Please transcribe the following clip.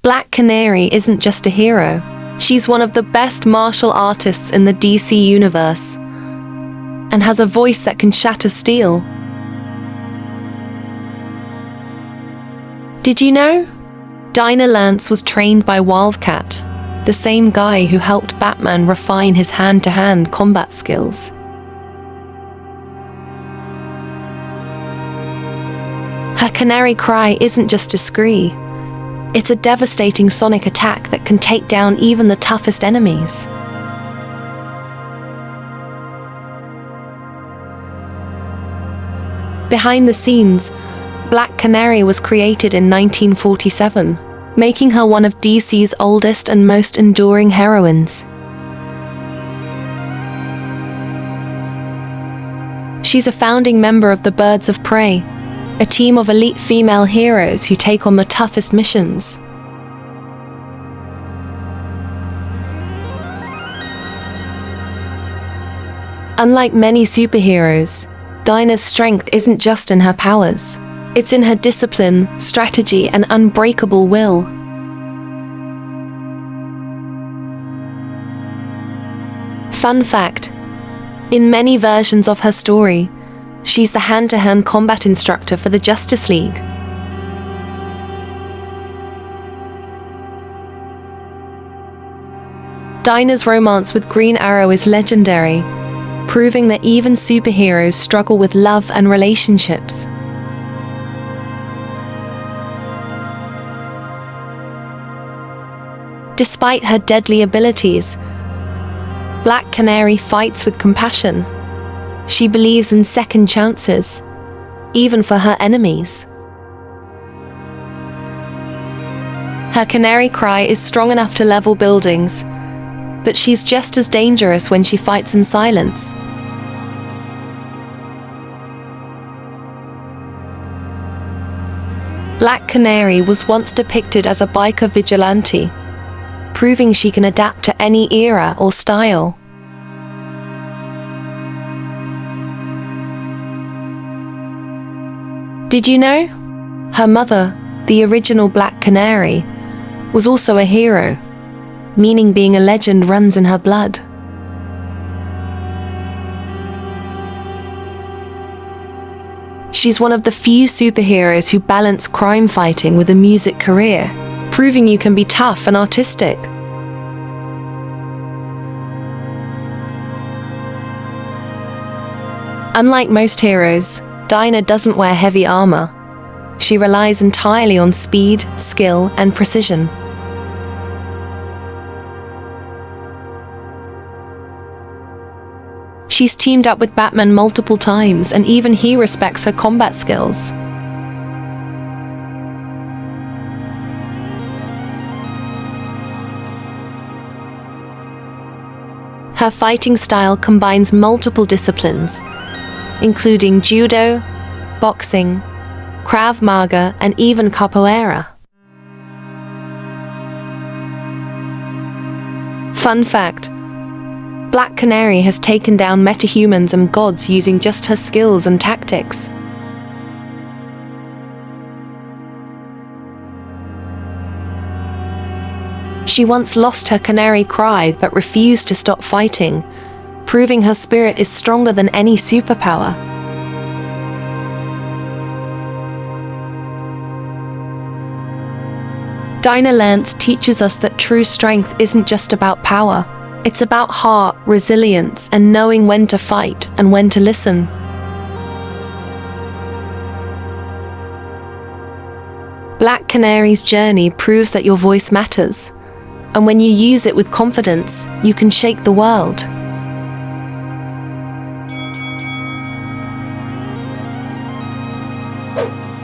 Black Canary isn't just a hero. She's one of the best martial artists in the DC universe, and has a voice that can shatter steel. Did you know? Dinah Lance was trained by Wildcat, the same guy who helped Batman refine his hand-to-hand combat skills. Her canary cry isn't just a scream. It's a devastating sonic attack that can take down even the toughest enemies. Behind the scenes, Black Canary was created in 1947, making her one of DC's oldest and most enduring heroines. She's a founding member of the Birds of Prey, a team of elite female heroes who take on the toughest missions. Unlike many superheroes, Dinah's strength isn't just in her powers. It's in her discipline, strategy, and unbreakable will. Fun fact: in many versions of her story, she's the hand-to-hand combat instructor for the Justice League. Dinah's romance with Green Arrow is legendary, proving that even superheroes struggle with love and relationships. Despite her deadly abilities, Black Canary fights with compassion. She believes in second chances, even for her enemies. Her canary cry is strong enough to level buildings, but she's just as dangerous when she fights in silence. Black Canary was once depicted as a biker vigilante, proving she can adapt to any era or style. Did you know? Her mother, the original Black Canary, was also a hero, meaning being a legend runs in her blood. She's one of the few superheroes who balance crime fighting with a music career, proving you can be tough and artistic. Unlike most heroes, Dinah doesn't wear heavy armor. She relies entirely on speed, skill, and precision. She's teamed up with Batman multiple times, and even he respects her combat skills. Her fighting style combines multiple disciplines, including judo, boxing, Krav Maga, and even capoeira. Fun fact: Black Canary has taken down metahumans and gods using just her skills and tactics. She once lost her canary cry but refused to stop fighting, proving her spirit is stronger than any superpower. Dinah Lance teaches us that true strength isn't just about power. It's about heart, resilience, and knowing when to fight and when to listen. Black Canary's journey proves that your voice matters, and when you use it with confidence, you can shake the world.